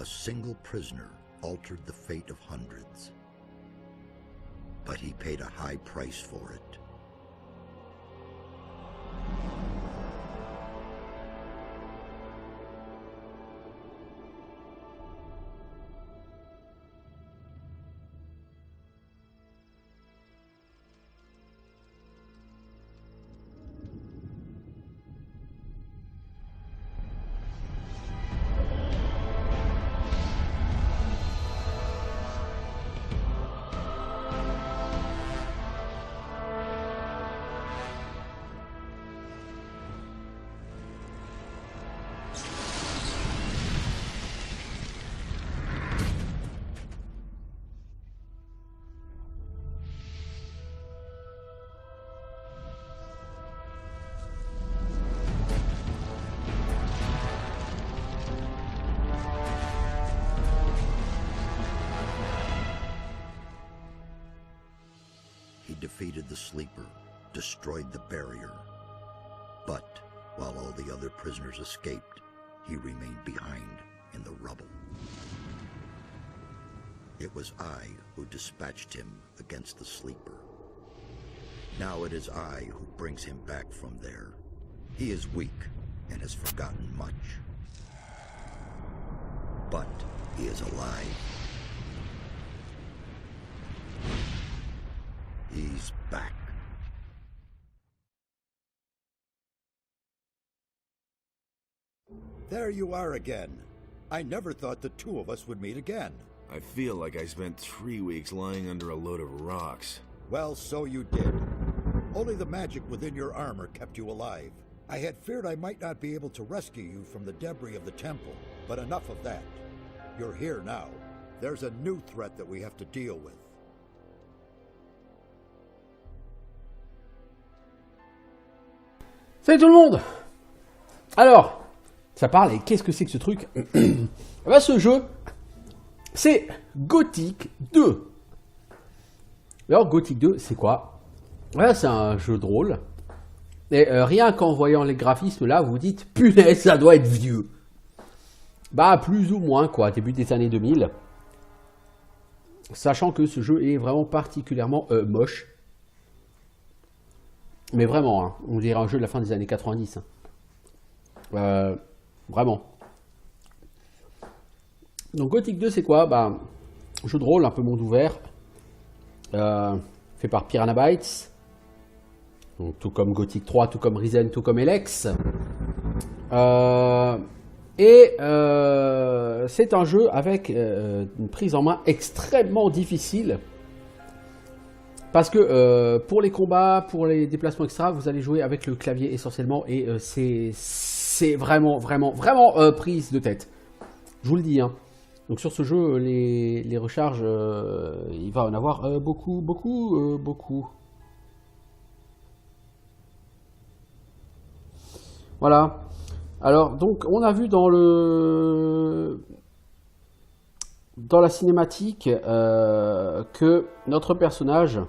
A single prisoner altered the fate of hundreds. But he paid a high price for it. He defeated the Sleeper, destroyed the barrier. But while all the other prisoners escaped, he remained behind in the rubble. It was I who dispatched him against the Sleeper. Now it is I who brings him back from there. He is weak and has forgotten much. But he is alive. He's back. There you are again. I never thought the two of us would meet again. I feel like I spent 3 weeks lying under a load of rocks. Well, so you did. Only the magic within your armor kept you alive. I had feared I might not be able to rescue you from the debris of the temple, but enough of that. You're here now. There's a new threat that we have to deal with. Salut tout le monde. Alors, ça parle et qu'est-ce que c'est que ce truc? Ben, ce jeu, c'est Gothic 2. Alors, Gothic 2, c'est quoi? Voilà, c'est un jeu de rôle. Et rien qu'en voyant les graphismes là, vous dites, punaise, ça doit être vieux. Bah, plus ou moins, quoi, début des années 2000. Sachant que ce jeu est vraiment particulièrement moche. Mais vraiment, hein, on dirait un jeu de la fin des années 90. Hein. Vraiment. Donc Gothic 2, c'est quoi? Bah, jeu de rôle, un peu monde ouvert. Fait par Piranha Bytes. Donc, tout comme Gothic 3, tout comme Risen, tout comme Elex. C'est un jeu avec une prise en main extrêmement difficile. Parce que pour les combats, pour les déplacements extra, vous allez jouer avec le clavier essentiellement et c'est vraiment prise de tête. Je vous le dis. Hein. Donc sur ce jeu, les recharges, il va en avoir beaucoup. Voilà. Alors donc on a vu dans la cinématique que notre personnage,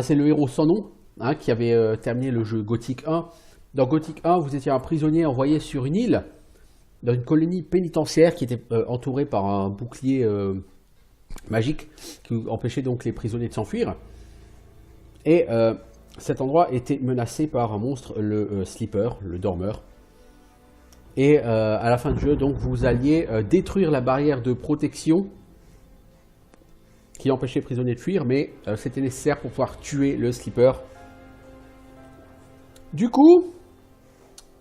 c'est le héros sans nom, hein, qui avait terminé le jeu Gothic 1. Dans Gothic 1, vous étiez un prisonnier envoyé sur une île, dans une colonie pénitentiaire qui était entourée par un bouclier magique qui empêchait donc les prisonniers de s'enfuir. Et cet endroit était menacé par un monstre, le Sleeper, le dormeur. Et à la fin du jeu, donc, vous alliez détruire la barrière de protection qui empêchait les prisonniers de fuir, mais c'était nécessaire pour pouvoir tuer le Sleeper. Du coup,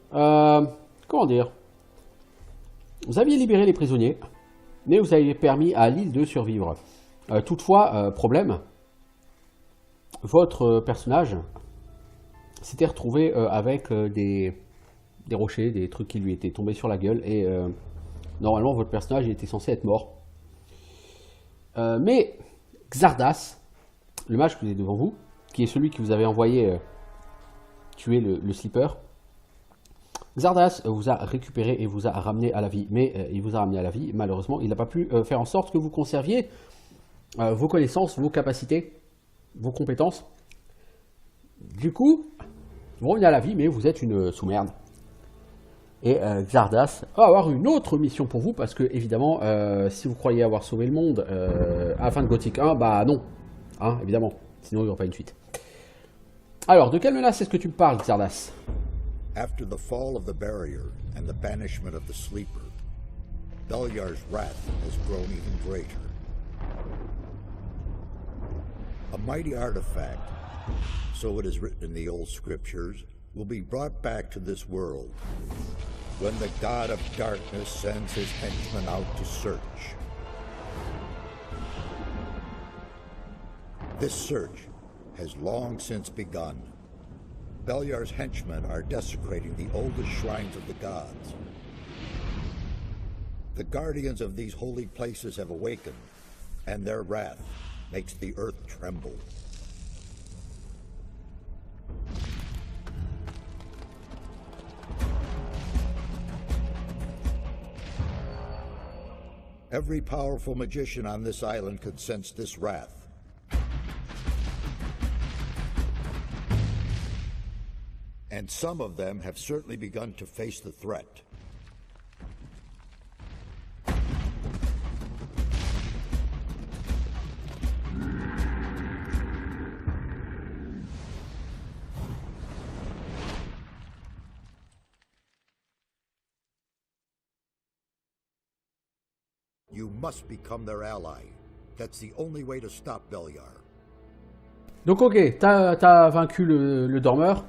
comment dire, vous aviez libéré les prisonniers, mais vous avez permis à l'île de survivre. Toutefois, problème, votre personnage s'était retrouvé avec des rochers, des trucs qui lui étaient tombés sur la gueule, et normalement votre personnage était censé être mort. Mais Xardas, le mage que vous avez devant vous, qui est celui qui vous avait envoyé tuer le Sleeper, Xardas vous a récupéré et vous a ramené à la vie. Mais il vous a ramené à la vie, malheureusement, il n'a pas pu faire en sorte que vous conserviez vos connaissances, vos capacités, vos compétences. Du coup, vous revenez à la vie, mais vous êtes une sous-merde. Et Xardas va avoir une autre mission pour vous, parce que évidemment, si vous croyez avoir sauvé le monde à la fin de Gothic 1, bah non, hein, évidemment, sinon il n'y aura pas une suite. Alors, de quelle menace est-ce que tu me parles, Xardas? After the fall of the barrier and the banishment of the sleeper, Beliar's wrath has grown even greater. A mighty artifact, so it is written in the old scriptures, will be brought back to this world when the God of darkness sends his henchmen out to search. This search has long since begun. Beliar's henchmen are desecrating the oldest shrines of the gods. The guardians of these holy places have awakened, and their wrath makes the earth tremble. Every powerful magician on this island could sense this wrath. And some of them have certainly begun to face the threat. You must become their ally. That's the only way to stop Beliar. Donc ok, t'as vaincu le dormeur,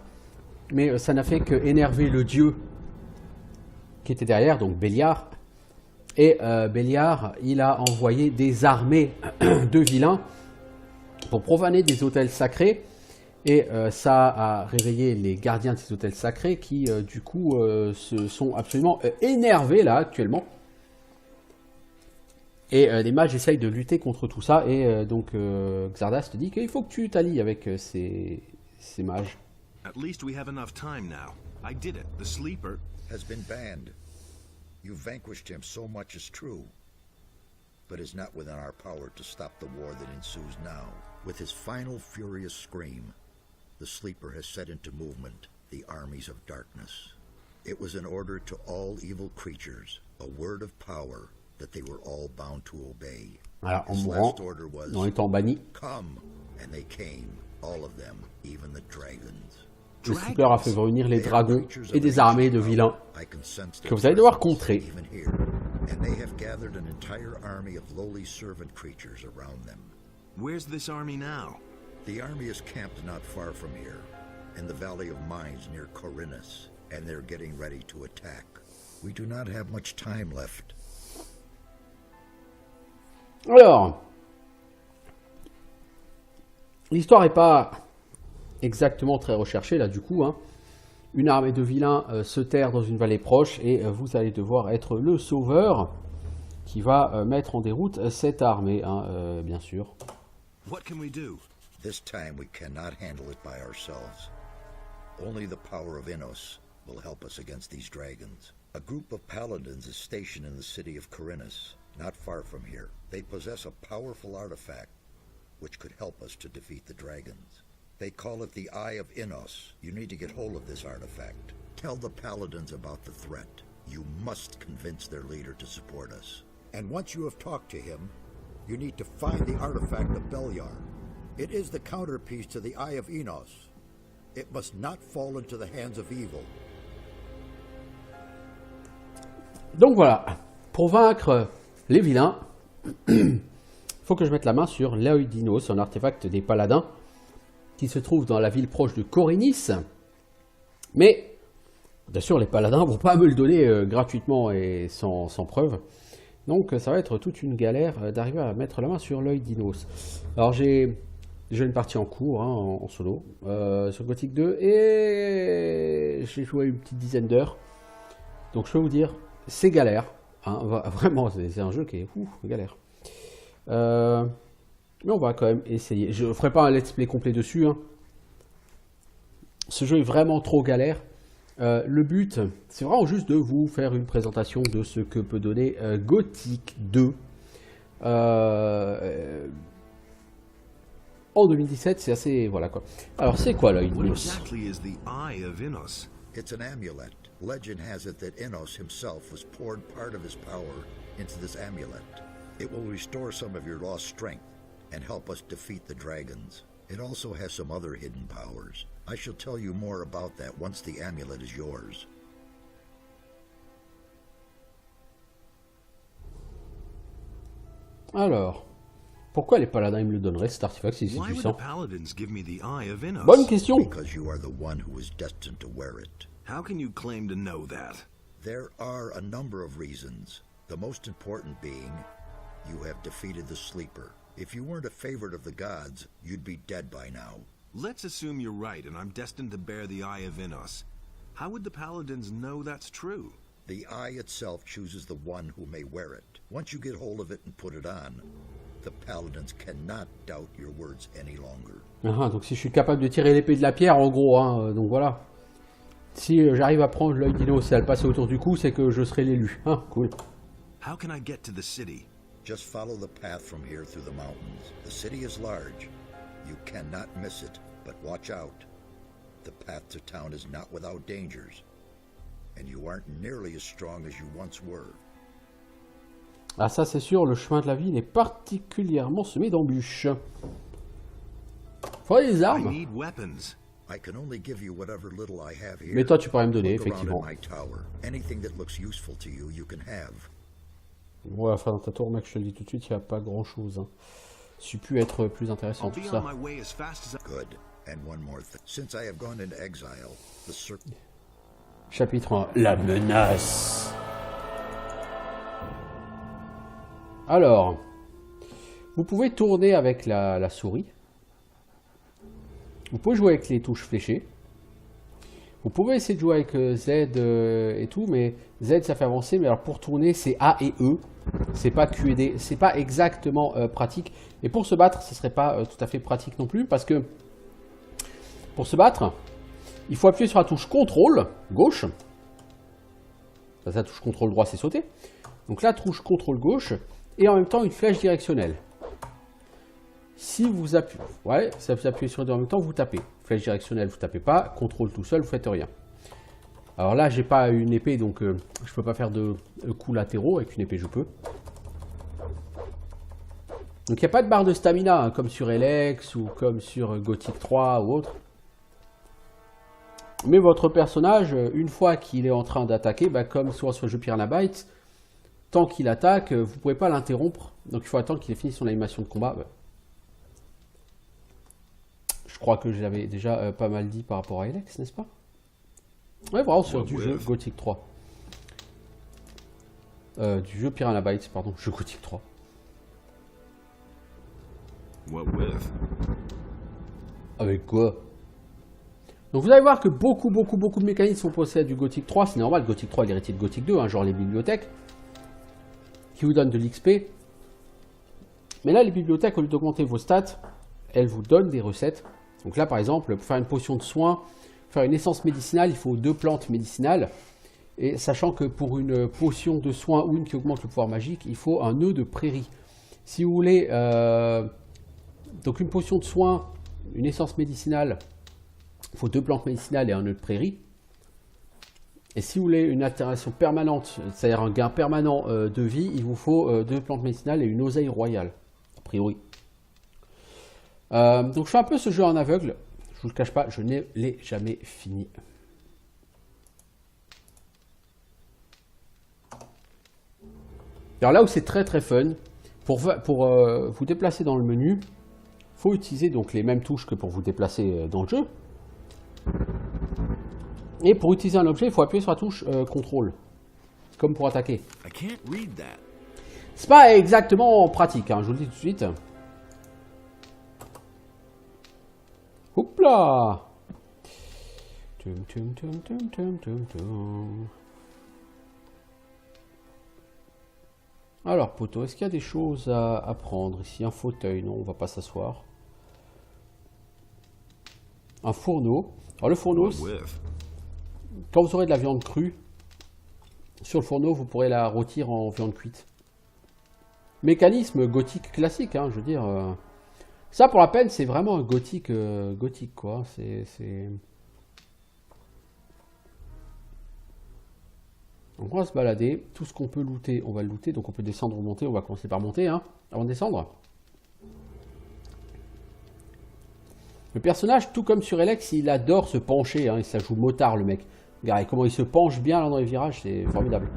mais ça n'a fait que énerver le dieu qui était derrière, donc Beliar. Et Beliar, il a envoyé des armées de vilains pour profaner des autels sacrés. Et ça a réveillé les gardiens de ces autels sacrés qui, du coup, se sont absolument énervés là actuellement. Et les mages essayent de lutter contre tout ça. Et donc Xardas te dit qu'il faut que tu t'allies avec ces mages. At least we have enough time now. I did it. The sleeper Has been banned. You vanquished him, so much is true. But it's not within our power to stop the war that ensues now. With his final furious scream, the sleeper has set into movement the armies of darkness. It was an order to all evil creatures, a word of power that they were all bound to obey. Voilà, en His mourant, last order was, en étant banni. come, and they came, all of them, even the dragons. Le sleeper a fait revenir les dragons et des armées de vilains que vous allez devoir contrer. Even here, and they have gathered an entire army of lowly servant creatures around them. Where's this army now? The army is camped not far from here, in the Valley of Mines near Corinus, and they're getting ready to attack. We do not have much time left. Alors, l'histoire n'est pas exactement très recherchée là du coup. Hein. Une armée de vilains se terre dans une vallée proche et vous allez devoir être le sauveur qui va mettre en déroute cette armée, hein, bien sûr. What can we do? This time we cannot handle it by ourselves. Only the power of Innos will help us against these dragons. A group of paladins is stationed in the city of Corinus, not far from here. They possess a powerful artifact which could help us to defeat the dragons. They call it the Eye of Innos. You need to get hold of this artifact. Tell the paladins about the threat. You must convince their leader to support us. And once you have talked to him, you need to find the artifact of Beliar. It is the counterpiece to the Eye of Innos. It must not fall into the hands of evil. Donc voilà, pour vaincre les vilains, il faut que je mette la main sur l'œil d'Innos, un artefact des paladins qui se trouve dans la ville proche de Corinis. Mais, bien sûr, les paladins ne vont pas me le donner gratuitement et sans preuve. Donc ça va être toute une galère d'arriver à mettre la main sur l'œil d'Innos. Alors j'ai déjà une partie en cours, hein, en solo, sur Gothic 2, et j'ai joué une petite dizaine d'heures. Donc je peux vous dire, c'est galère. Hein, vraiment, c'est un jeu qui est galère. Mais on va quand même essayer. Je ne ferai pas un let's play complet dessus. Hein. Ce jeu est vraiment trop galère. Le but, c'est vraiment juste de vous faire une présentation de ce que peut donner Gothic 2. En 2017, c'est assez... Voilà quoi. Alors, c'est quoi l'œil What d'Innos? exactly is the Eye of Innos? It's an amulet. Legend has it that Innos himself was poured part of his power into this amulet. It will restore some of your lost strength and help us defeat the dragons. It also has some other hidden powers. I shall tell you more about that once the amulet is yours. Alors, pourquoi les paladins ils me le donneraient cet artefact si c'est Why would the puissant? paladins give me the Eye of Innos? Bonne question. Because you are the one who is destined to wear it. How can you claim to know that? There are a number of reasons. The most important being, you have defeated the Sleeper. If you weren't a favorite of the gods, you'd be dead by now. Let's assume you're right and I'm destined to bear the Eye of Innos. How would the paladins know that's true? The eye itself chooses the one who may wear it. Once you get hold of it and put it on, the paladins cannot doubt your words any longer. Ah, donc si je suis capable de tirer l'épée de la pierre, en gros, hein, donc voilà. Si j'arrive à prendre l'œil d'Innos et à le passer autour du cou, c'est que je serai l'élu. Ah, cool. How can I get to the city? Just follow the path from here through the mountains. The city is large. You cannot miss it, but watch out. The path to town is not without dangers, and you aren't nearly as strong as you once were. Ah ça c'est sûr, le chemin de la ville est particulièrement semé d'embûches. Faudrait des I armes. need weapons. I can only give you whatever little I have here. Mais toi tu pourrais me donner, Look around effectivement. at my tower. Anything that looks useful to you, you can have. Ouais, enfin dans ta tour, mec, je te le dis tout de suite, il n'y a pas grand chose. Hein. Ça pu être plus intéressant I'll tout be ça. on my way as fast as I... Good. And one more thing. Since I have gone into exile, the circle. Chapitre 1. La menace. Alors, vous pouvez tourner avec la souris. Vous pouvez jouer avec les touches fléchées. Vous pouvez essayer de jouer avec Z et tout, mais Z ça fait avancer, mais alors pour tourner c'est A et E. C'est pas Q et D, c'est pas exactement pratique. Et pour se battre, ce serait pas tout à fait pratique non plus, parce que pour se battre, il faut appuyer sur la touche CTRL gauche. Ça, la touche CTRL droit, c'est sauter. Donc la touche CTRL gauche et en même temps une flèche directionnelle. Si vous appuyez, ouais, ça vous appuyez sur les deux en même temps, vous tapez. Flèche directionnelle, vous tapez pas. CTRL tout seul, vous faites rien. Alors là, j'ai pas une épée, donc je peux pas faire de coups latéraux. Avec une épée, je peux. Donc il n'y a pas de barre de stamina, hein, comme sur LX ou comme sur Gothic 3 ou autre. Mais votre personnage, une fois qu'il est en train d'attaquer, bah, comme sur le jeu Piranha Bytes, tant qu'il attaque, vous ne pouvez pas l'interrompre. Donc il faut attendre qu'il ait fini son animation de combat. Je crois que je l'avais déjà pas mal dit par rapport à LX, n'est-ce pas? Ouais, vraiment sur du jeu Gothic 3. Du jeu Piranha Bytes, pardon, jeu Gothic 3. What with? Avec quoi? Donc vous allez voir que beaucoup de mécanismes sont possédés du Gothic 3. C'est normal, Gothic 3 est l'héritier de Gothic 2, hein, genre les bibliothèques, qui vous donnent de l'XP. Mais là, les bibliothèques, au lieu d'augmenter vos stats, elles vous donnent des recettes. Donc là, par exemple, pour faire une potion de soin, faire une essence médicinale, il faut 2 plantes médicinales. Et sachant que pour une potion de soin ou une qui augmente le pouvoir magique, il faut un nœud de prairie. Si vous voulez, donc une potion de soin, une essence médicinale, il faut 2 plantes médicinales et un nœud de prairie. Et si vous voulez une altération permanente, c'est-à-dire un gain permanent de vie, il vous faut 2 plantes médicinales et une oseille royale, a priori. Donc je fais un peu ce jeu en aveugle, je vous le cache pas, je ne l'ai jamais fini. Alors là où c'est très fun, pour vous déplacer dans le menu, il faut utiliser donc les mêmes touches que pour vous déplacer dans le jeu. Et pour utiliser un objet, il faut appuyer sur la touche CTRL, comme pour attaquer. I can't read that. C'est pas exactement pratique, hein, je vous le dis tout de suite. Hop là! Alors, poteau, est-ce qu'il y a des choses à prendre ici? Un fauteuil, non, on va pas s'asseoir. Un fourneau. Alors, le fourneau, What with? quand vous aurez de la viande crue, sur le fourneau, vous pourrez la rôtir en viande cuite. Mécanisme gothique classique, hein, je veux dire. Ça, pour la peine, c'est vraiment un gothique, gothique quoi. C'est... Donc on va se balader. Tout ce qu'on peut looter, on va le looter. Donc on peut descendre ou monter. On va commencer par monter, hein, avant de descendre. Le personnage, tout comme sur Elex, il adore se pencher. Hein, et ça joue motard, le mec. Regardez comment il se penche bien là dans les virages. C'est formidable.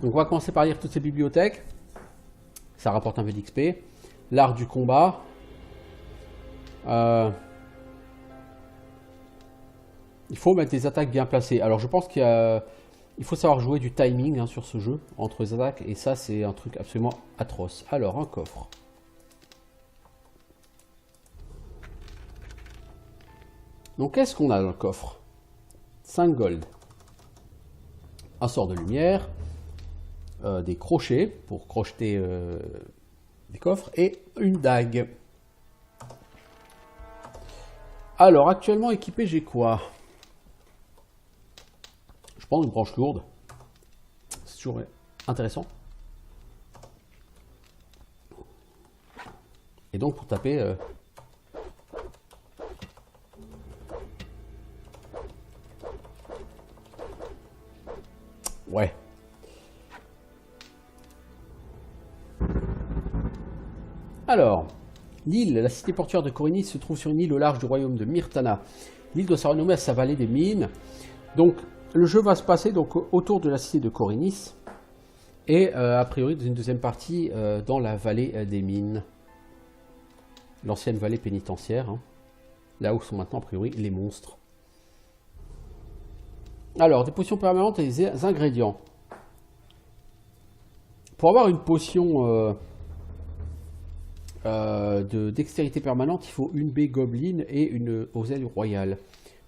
Donc on va commencer par lire toutes ces bibliothèques. Ça rapporte un peu d'XP. L'art du combat. Il faut mettre des attaques bien placées. Alors je pense qu'il faut savoir jouer du timing, hein, sur ce jeu, entre les attaques. Et ça, c'est un truc absolument atroce. Alors, un coffre. Donc qu'est-ce qu'on a dans le coffre? 5 gold. Un sort de lumière. Des crochets pour crocheter des coffres. Et une dague. Alors, actuellement équipé, j'ai quoi? Je prends une branche lourde. C'est toujours intéressant. Et donc, pour taper... Ouais. Alors, l'île, la cité portuaire de Corinis se trouve sur une île au large du royaume de Myrtana. L'île doit sa renommée à sa vallée des mines. Donc, le jeu va se passer donc autour de la cité de Corinis et a priori dans une deuxième partie dans la vallée des mines, l'ancienne vallée pénitentiaire, hein, là où sont maintenant a priori les monstres. Alors, des potions permanentes et des ingrédients. Pour avoir une potion de dextérité permanente, il faut une baie gobelin et une oseille royale.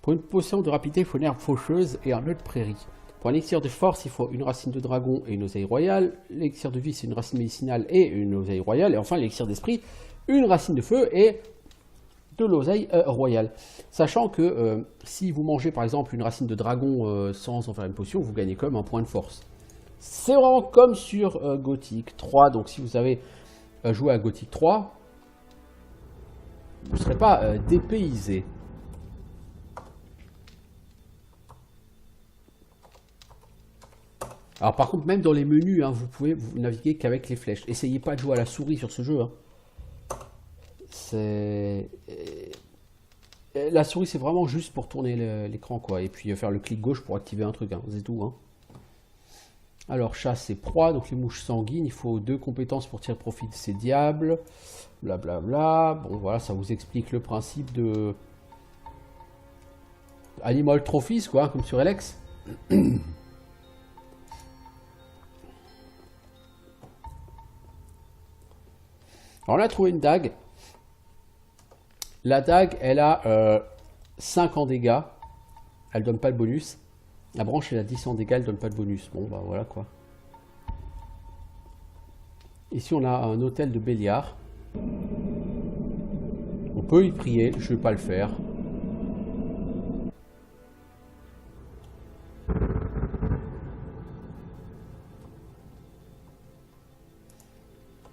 Pour une potion de rapidité, il faut une herbe faucheuse et un œuf de prairie. Pour un élixir de force, il faut une racine de dragon et une oseille royale. L'élixir de vie, c'est une racine médicinale et une oseille royale. Et enfin, l'élixir d'esprit, une racine de feu et de l'oseille royale. Sachant que si vous mangez par exemple une racine de dragon sans en faire une potion, vous gagnez comme un point de force. C'est vraiment comme sur Gothic 3. Donc si vous avez joué à Gothic 3, vous ne serez pas dépaysé. Alors par contre, même dans les menus, hein, vous pouvez vous naviguer qu'avec les flèches. Essayez pas de jouer à la souris sur ce jeu. Hein. La souris, c'est vraiment juste pour tourner l'écran, quoi. Et puis faire le clic gauche pour activer un truc, hein. C'est tout. Hein. Alors, chasse et proie, donc les mouches sanguines. Il faut 2 compétences pour tirer profit de ces diables. Blablabla. Bla, bla. Bon, voilà, ça vous explique le principe de Animal Trophies, quoi, comme sur Elex. Alors, on a trouvé une dague. La dague, elle a 5 en dégâts. Elle donne pas le bonus. La branche, elle a 10 en dégâts, elle donne pas de bonus. Bon, bah voilà quoi. Ici, on a un hôtel de Béliard. On peut y prier, je vais pas le faire.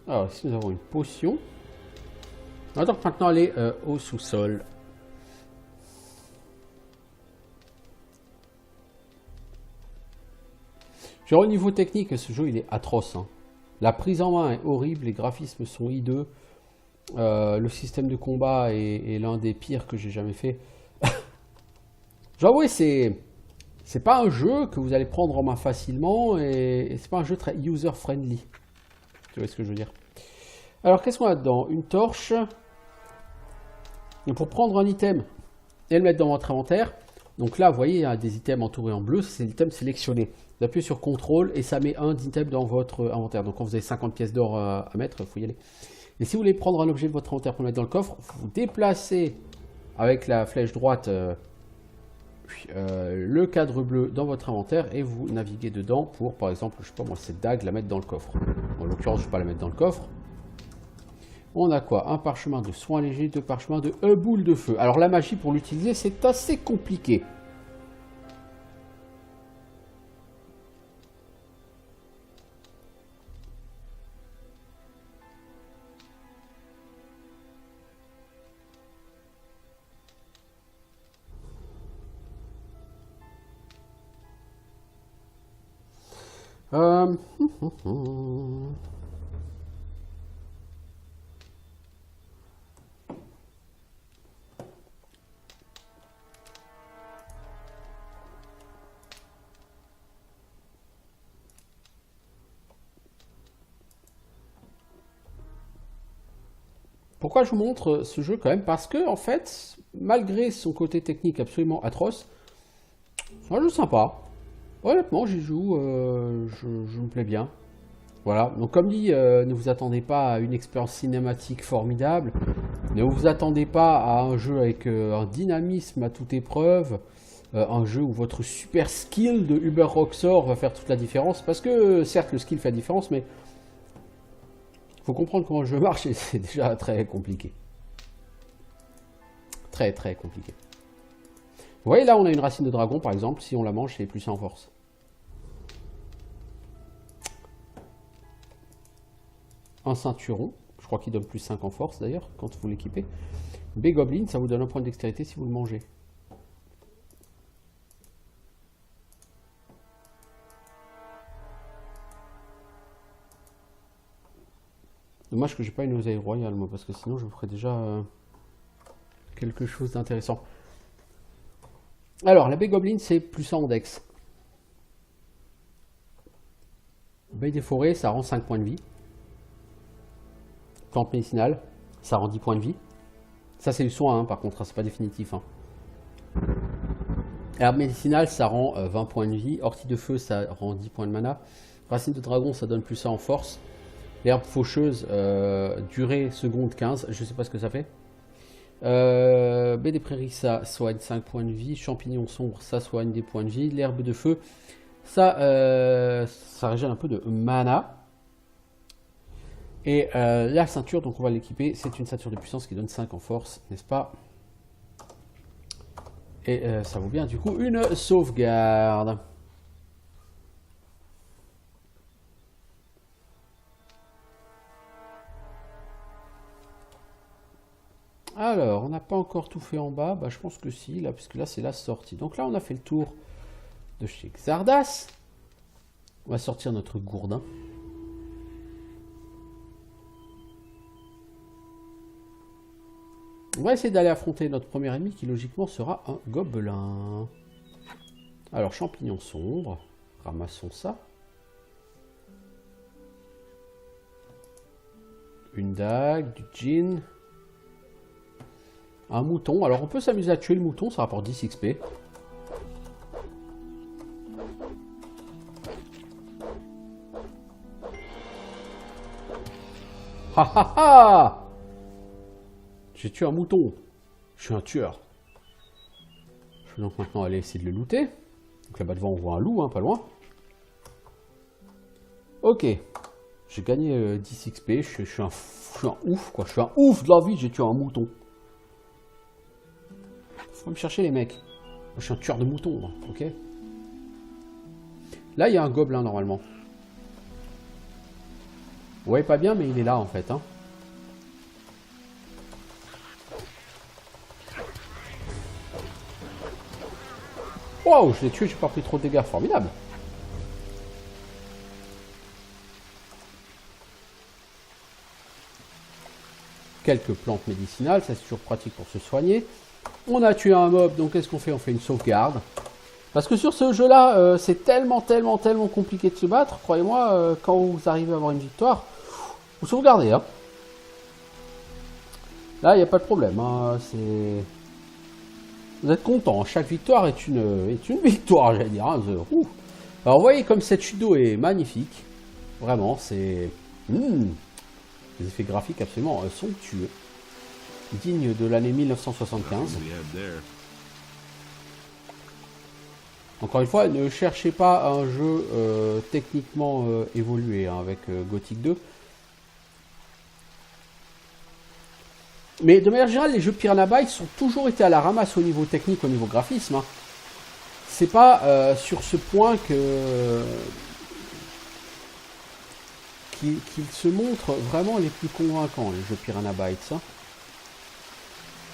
Alors, ici, nous avons une potion. On va donc maintenant aller au sous-sol. Genre, au niveau technique, ce jeu il est atroce. Hein. La prise en main est horrible, les graphismes sont hideux. Le système de combat est l'un des pires que j'ai jamais fait. Genre, oui, c'est pas un jeu que vous allez prendre en main facilement et c'est pas un jeu très user-friendly. Tu vois ce que je veux dire? Alors, qu'est-ce qu'on a dedans? Une torche. Donc, pour prendre un item et le mettre dans votre inventaire, donc là, vous voyez, il y a des items entourés en bleu, c'est l'item sélectionné. Vous appuyez sur CTRL et ça met un item dans votre inventaire. Donc, quand vous avez 50 pièces d'or à mettre, il faut y aller. Et si vous voulez prendre un objet de votre inventaire pour le mettre dans le coffre, vous déplacez avec la flèche droite le cadre bleu dans votre inventaire et vous naviguez dedans pour, par exemple, je sais pas moi, cette dague, la mettre dans le coffre. En l'occurrence, je ne vais pas la mettre dans le coffre. On a quoi? Un parchemin de soins légers, 2 parchemins de boule de feu. Alors la magie pour l'utiliser, c'est assez compliqué. Euh, Pourquoi je vous montre ce jeu quand même? Parce que, en fait, malgré son côté technique absolument atroce, c'est un jeu sympa. Honnêtement, j'y joue, je me plais bien. Voilà, donc comme dit, ne vous attendez pas à une expérience cinématique formidable. Ne vous attendez pas à un jeu avec un dynamisme à toute épreuve. Un jeu où votre super skill de Uber Roxor va faire toute la différence. Parce que, certes, le skill fait la différence, mais il faut comprendre comment le jeu marche et c'est déjà très compliqué. Très très compliqué. Vous voyez là, on a une racine de dragon par exemple. Si on la mange, c'est plus 1 en force. Un ceinturon. Je crois qu'il donne plus 5 en force d'ailleurs quand vous l'équipez. B-Goblin, ça vous donne un point de dextérité si vous le mangez. Dommage que j'ai pas une oseille royale moi, parce que sinon je ferais déjà quelque chose d'intéressant. Alors, la B-Goblin c'est plus 100 en dex. Baie des forêts, ça rend 5 points de vie. Plante médicinale, ça rend 10 points de vie. Ça c'est le soin hein, par contre, hein, c'est pas définitif. Hein. Herbe médicinale, ça rend 20 points de vie. Ortie de feu, ça rend 10 points de mana. Racine de dragon, ça donne plus 1 en force. L'herbe faucheuse, durée seconde 15, je sais pas ce que ça fait. Baie des prairies, ça soigne 5 points de vie. Champignon sombre, ça soigne des points de vie. L'herbe de feu, ça régène un peu de mana. Et la ceinture, donc on va l'équiper, c'est une ceinture de puissance qui donne 5 en force, n'est-ce pas? Et ça vaut bien du coup une sauvegarde. Alors, on n'a pas encore tout fait en bas, bah, je pense que si, là, puisque là c'est la sortie. Donc là on a fait le tour de chez Xardas. On va sortir notre gourdin. On va essayer d'aller affronter notre premier ennemi qui logiquement sera un gobelin. Alors, champignon sombre, ramassons ça. Une dague, du gin. Un mouton. Alors, on peut s'amuser à tuer le mouton, ça rapporte 10 XP. Ha ha ha! J'ai tué un mouton. Je suis un tueur. Je vais donc maintenant aller essayer de le looter. Donc là-bas devant, on voit un loup, hein, pas loin. Ok. J'ai gagné 10 XP. Je suis un ouf, quoi. Je suis un ouf de la vie. J'ai tué un mouton. Faut me chercher, les mecs. Moi, je suis un tueur de moutons, moi, ok. Là, il y a un gobelin, normalement. Vous voyez pas bien, mais il est là, en fait, hein. Wow, je l'ai tué, j'ai pas pris trop de dégâts, formidable. Quelques plantes médicinales, ça c'est toujours pratique pour se soigner. On a tué un mob, donc qu'est-ce qu'on fait? On fait une sauvegarde. Parce que sur ce jeu-là, c'est tellement compliqué de se battre. Croyez-moi, quand vous arrivez à avoir une victoire, vous sauvegardez. Hein. Là, il n'y a pas de problème. Hein, vous êtes content. Chaque victoire est une victoire, j'allais dire. Hein, alors, vous voyez comme cette chute d'eau est magnifique. Vraiment, c'est... des effets graphiques absolument somptueux. Digne de l'année 1975. Encore une fois, ne cherchez pas un jeu techniquement évolué hein, avec Gothic 2. Mais de manière générale, les jeux Piranha Bytes ont toujours été à la ramasse au niveau technique, au niveau graphisme. Hein. C'est pas sur ce point que qu'ils se montrent vraiment les plus convaincants, les jeux Piranha Bytes. Hein.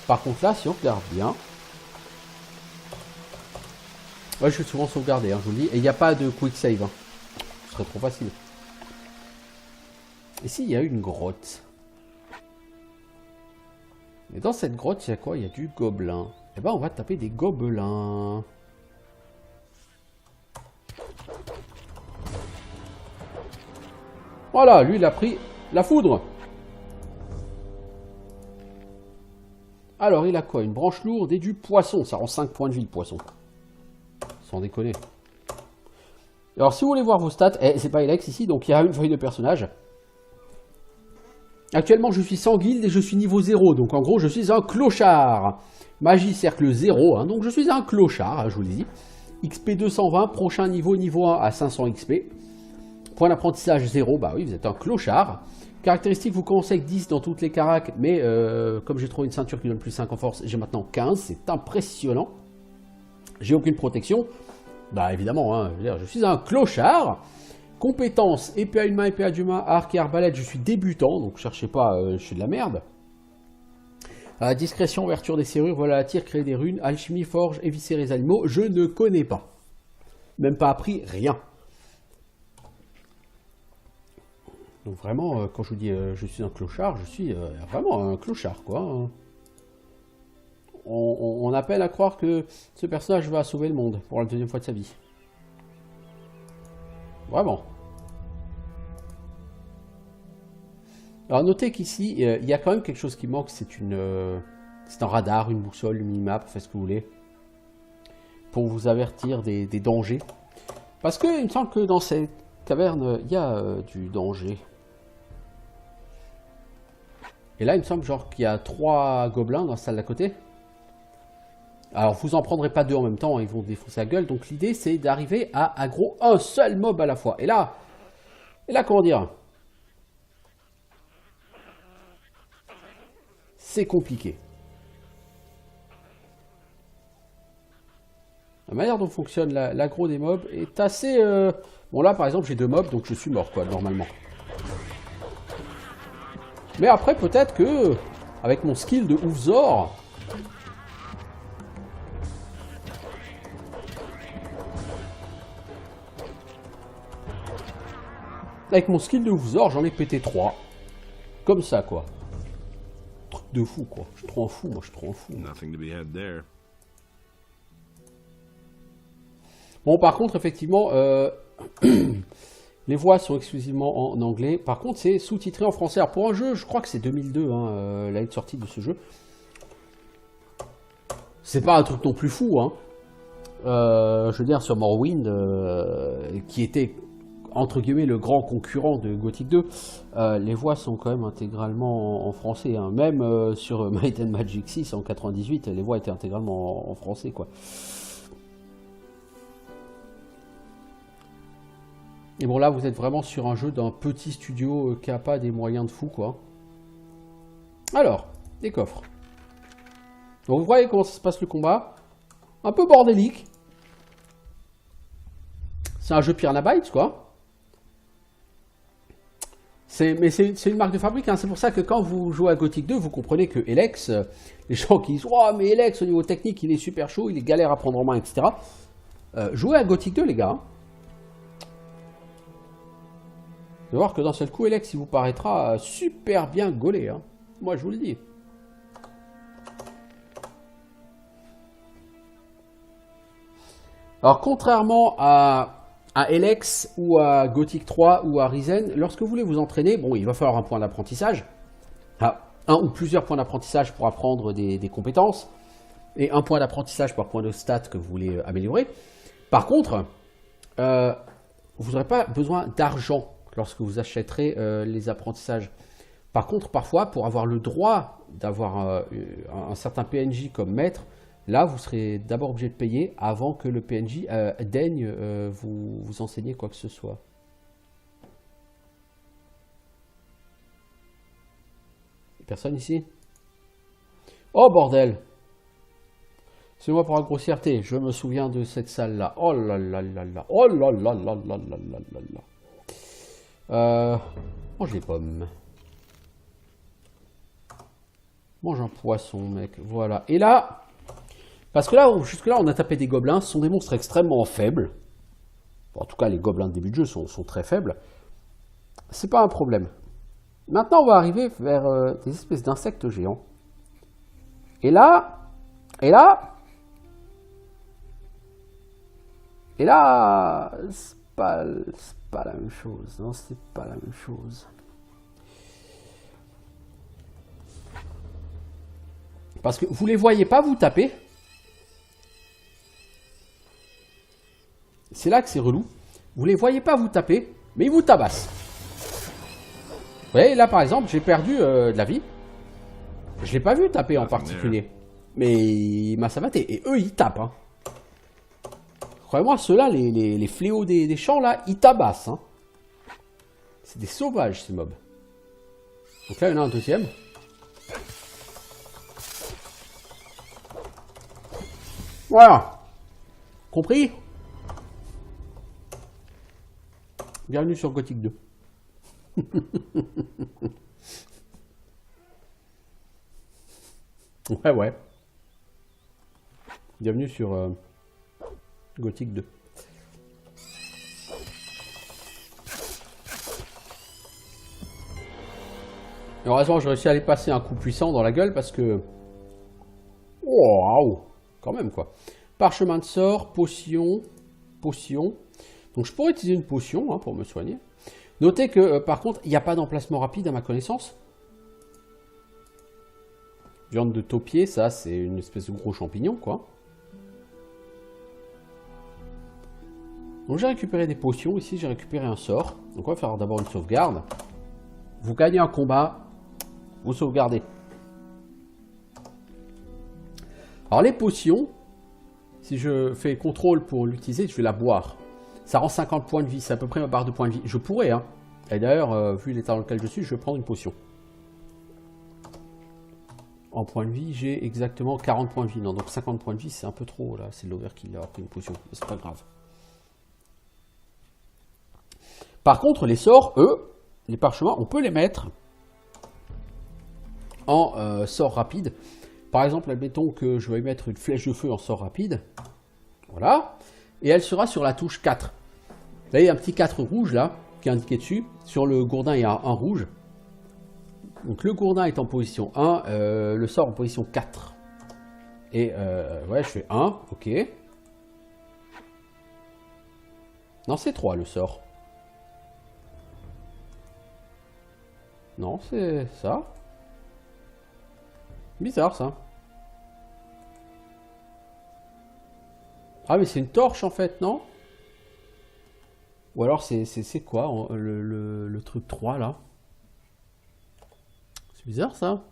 Par contre là, si on regarde bien... Ouais, je suis souvent sauvegardé, hein, je vous le dis. Et il n'y a pas de quick save. Hein. serait trop facile. Ici, il y a une grotte. Et dans cette grotte, il y a quoi? Il y a du gobelin. Eh ben, on va taper des gobelins. Voilà, lui, il a pris la foudre. Alors, il a quoi? Une branche lourde et du poisson. Ça rend 5 points de vie, le poisson. Sans déconner. Alors, si vous voulez voir vos stats, c'est pas Elex ici, donc il y a une feuille de personnage. Actuellement, je suis sans guilde et je suis niveau 0. Donc, en gros, je suis un clochard. Magie cercle 0, hein, donc je suis un clochard, hein, je vous l'ai dit. XP 220, prochain niveau 1 à 500 XP. Point d'apprentissage 0, bah oui, vous êtes un clochard. Caractéristique, vous commencez avec 10 dans toutes les caracs, mais comme j'ai trouvé une ceinture qui donne plus 5 en force, j'ai maintenant 15, c'est impressionnant. J'ai aucune protection, bah évidemment, hein, je suis un clochard. Compétences, épée à une main, épée à deux mains, arc et arbalète, je suis débutant, donc cherchez pas, je suis de la merde. Discrétion, ouverture des serrures, voilà la tir, créer des runes, alchimie, forge, éviscérer les animaux, je ne connais pas. Même pas appris, rien. Donc vraiment, quand je vous dis je suis un clochard, je suis vraiment un clochard, quoi. On appelle à croire que ce personnage va sauver le monde pour la deuxième fois de sa vie. Vraiment. Alors notez qu'ici, il y a quand même quelque chose qui manque, c'est un radar, une boussole, une minimap, faites ce que vous voulez. Pour vous avertir des dangers. Parce qu'il me semble que dans cette caverne, il y a du danger. Et là, il me semble genre qu'il y a 3 gobelins dans la salle d'à côté. Alors, vous en prendrez pas 2 en même temps, ils vont défoncer la gueule. Donc, l'idée, c'est d'arriver à aggro un seul mob à la fois. Et là, comment dire? C'est compliqué. La manière dont fonctionne l'aggro des mobs est assez... Bon, là, par exemple, j'ai 2 mobs, donc je suis mort, quoi, normalement. Mais après, peut-être que, avec mon skill de Oufzor, j'en ai pété 3. Comme ça, quoi. Truc de fou, quoi. Je suis trop un fou, moi, je suis trop un fou. Nothing to be had there. Bon, par contre, effectivement, les voix sont exclusivement en anglais. Par contre, c'est sous-titré en français. Alors, pour un jeu, je crois que c'est 2002, hein, l'année de sortie de ce jeu. C'est pas un truc non plus fou, hein. Je veux dire, sur Morrowind, qui était, entre guillemets, le grand concurrent de Gothic 2, les voix sont quand même intégralement en français, hein. Même sur Might and Magic 6 en 98, les voix étaient intégralement en français, quoi. Et bon, là, vous êtes vraiment sur un jeu d'un petit studio qui n'a pas des moyens de fou, quoi. Alors, des coffres. Donc, vous voyez comment ça se passe le combat. Un peu bordélique. C'est un jeu Piranha Bytes, quoi. Mais c'est une marque de fabrique, hein. C'est pour ça que quand vous jouez à Gothic 2, vous comprenez que Elex, les gens qui disent « Oh, mais Elex, au niveau technique, il est super chaud, il est galère à prendre en main, etc. » Jouez à Gothic 2, les gars, hein. Vous allez voir que d'un seul coup, Elex, il vous paraîtra super bien gaulé, hein. Moi, je vous le dis. Alors, contrairement à Elex ou à Gothic 3 ou à Risen, lorsque vous voulez vous entraîner, bon, il va falloir un point d'apprentissage. Un ou plusieurs points d'apprentissage pour apprendre des compétences. Et un point d'apprentissage par point de stats que vous voulez améliorer. Par contre, vous n'aurez pas besoin d'argent lorsque vous achèterez les apprentissages. Par contre, parfois, pour avoir le droit d'avoir un certain PNJ comme maître, là, vous serez d'abord obligé de payer avant que le PNJ daigne vous enseigner quoi que ce soit. Personne ici? Oh, bordel! C'est moi pour la grossièreté, je me souviens de cette salle-là. Oh là là là là, oh là là là là là là là. Mange des pommes. Mange un poisson, mec. Voilà. Et là, parce que là, jusque-là, on a tapé des gobelins. Ce sont des monstres extrêmement faibles. En tout cas, les gobelins de début de jeu sont très faibles. C'est pas un problème. Maintenant, on va arriver vers des espèces d'insectes géants. Et là, c'est pas la même chose. Non, c'est pas la même chose. Parce que vous les voyez pas vous taper. C'est là que c'est relou. Vous les voyez pas vous taper, mais ils vous tabassent. Vous voyez, là par exemple, j'ai perdu de la vie. Je l'ai pas vu taper en particulier. Mais il m'a savaté. Et eux, ils tapent. Hein. Croyez-moi, ceux-là, les fléaux des champs, là, ils tabassent. Hein. C'est des sauvages, ces mobs. Donc là, il y en a un deuxième. Voilà. Compris? Bienvenue sur Gothic 2. Ouais. Bienvenue sur Gothic 2. Heureusement, j'ai réussi à aller passer un coup puissant dans la gueule parce que... Waouh! Quand même, quoi. Parchemin de sort, potion. Donc, je pourrais utiliser une potion hein, pour me soigner. Notez que, par contre, il n'y a pas d'emplacement rapide à ma connaissance. Viande de taupier, ça, c'est une espèce de gros champignon, quoi. Donc, j'ai récupéré des potions. Ici, j'ai récupéré un sort. Donc, on va faire d'abord une sauvegarde. Vous gagnez un combat, vous sauvegardez. Alors, les potions, si je fais contrôle pour l'utiliser, je vais la boire. Ça rend 50 points de vie, c'est à peu près ma barre de points de vie. Je pourrais, hein. Et d'ailleurs, vu l'état dans lequel je suis, je vais prendre une potion. En points de vie, j'ai exactement 40 points de vie. Non, donc 50 points de vie, c'est un peu trop, là. C'est l'overkill d'avoir pris une potion. Mais c'est pas grave. Par contre, les sorts, eux, les parchemins, on peut les mettre en sort rapide. Par exemple, admettons que je vais mettre une flèche de feu en sort rapide. Voilà. Et elle sera sur la touche 4. Vous voyez, il y a un petit 4 rouge là, qui est indiqué dessus. Sur le gourdin, il y a un rouge. Donc le gourdin est en position 1, le sort en position 4. Et ouais, je fais 1, ok. Non, c'est 3 le sort. Non, c'est ça. Bizarre ça. Ah mais c'est une torche en fait, non? Ou alors c'est quoi le truc 3 là? C'est bizarre ça.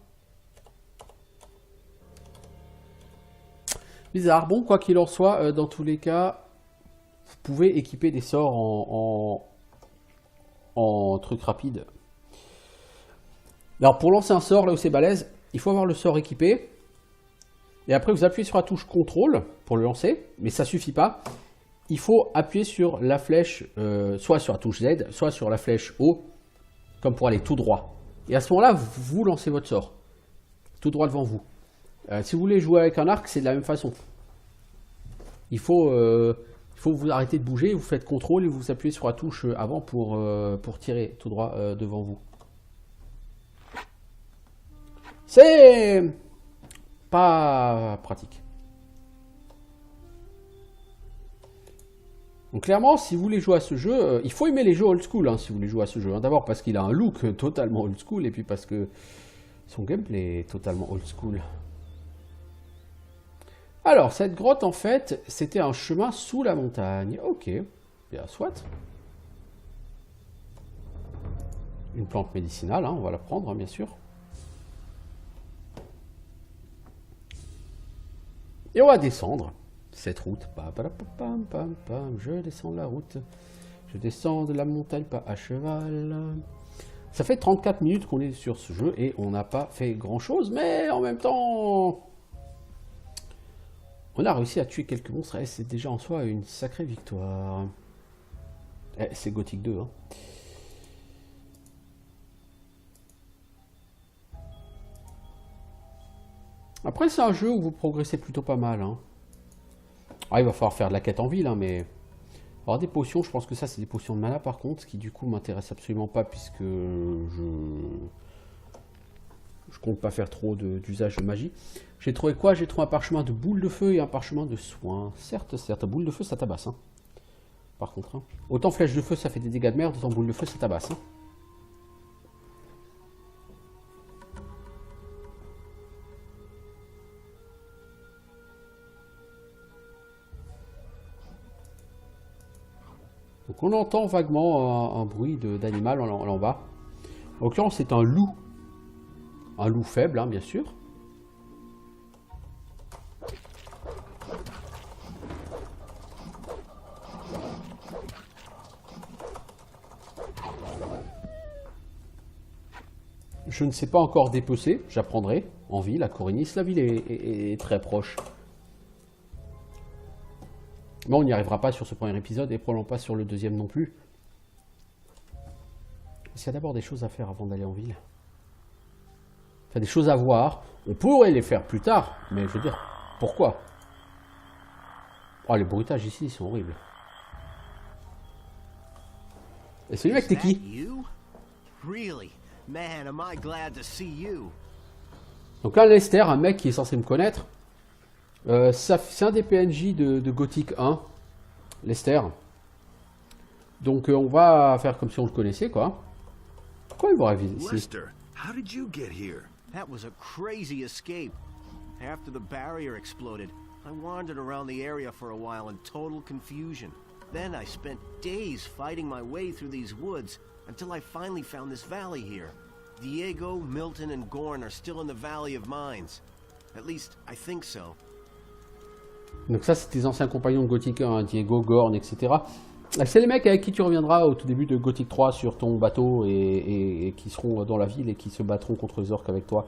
Bizarre. Bon, quoi qu'il en soit, dans tous les cas, vous pouvez équiper des sorts en truc rapide. Alors pour lancer un sort, là où c'est balèze, il faut avoir le sort équipé. Et après, vous appuyez sur la touche contrôle pour le lancer, mais ça suffit pas. Il faut appuyer sur la flèche, soit sur la touche Z, soit sur la flèche O, comme pour aller tout droit. Et à ce moment-là, vous lancez votre sort, tout droit devant vous. Si vous voulez jouer avec un arc, c'est de la même façon. Il faut vous arrêter de bouger, vous faites contrôle et vous appuyez sur la touche avant pour tirer tout droit devant vous. C'est pas pratique. Donc clairement, si vous voulez jouer à ce jeu, il faut aimer les jeux old school hein, si vous voulez jouer à ce jeu. Hein. D'abord parce qu'il a un look totalement old school et puis parce que son gameplay est totalement old school. Alors, cette grotte, en fait, c'était un chemin sous la montagne. Ok, bien, soit. Une plante médicinale, hein, on va la prendre, hein, bien sûr. Et on va descendre cette route. Je descends la route. Je descends de la montagne, pas à cheval. Ça fait 34 minutes qu'on est sur ce jeu et on n'a pas fait grand-chose, mais en même temps... On a réussi à tuer quelques monstres, et c'est déjà en soi une sacrée victoire. C'est Gothic 2. Hein. Après, c'est un jeu où vous progressez plutôt pas mal. Hein. Ah, il va falloir faire de la quête en ville, hein, mais Alors des potions, je pense que ça c'est des potions de mana par contre, ce qui du coup m'intéresse absolument pas puisque je compte pas faire trop d'usage de magie. J'ai trouvé quoi? J'ai trouvé un parchemin de boule de feu et un parchemin de soin. Certes, boule de feu ça tabasse. Hein. Par contre, hein. Autant flèche de feu ça fait des dégâts de merde, autant boule de feu ça tabasse. Hein. Donc on entend vaguement un bruit d'animal en bas. En l'occurrence c'est un loup. Un loup faible, hein, bien sûr. Je ne sais pas encore dépecer, j'apprendrai en ville à Khorinis. La ville est très proche. Mais on n'y arrivera pas sur ce premier épisode et probablement pas sur le deuxième non plus. Parce qu'il y a d'abord des choses à faire avant d'aller en ville. Enfin, des choses à voir. On pourrait les faire plus tard, mais je veux dire, pourquoi? Oh, les bruitages ici, ils sont horribles. Et celui mec, t'es qui? Donc là, Lester, un mec qui est censé me connaître. C'est un des PNJ de Gothic 1, Lester. Donc on va faire comme si on le connaissait, quoi. Pourquoi il va arriver ici? Lester, how did you get here? That was a crazy escape. After the barrier exploded, I wandered around the area for a while in total confusion. Then I spent days fighting my way through these woods until I finally found this valley here. Diego, Milton, and Gorn are still in the Valley of Mines. At least, I think so. Donc ça, c'est tes anciens compagnons de Gothic 1, hein, Diego, Gorn, etc. C'est les mecs avec qui tu reviendras au tout début de Gothic 3 sur ton bateau et qui seront dans la ville et qui se battront contre les orques avec toi.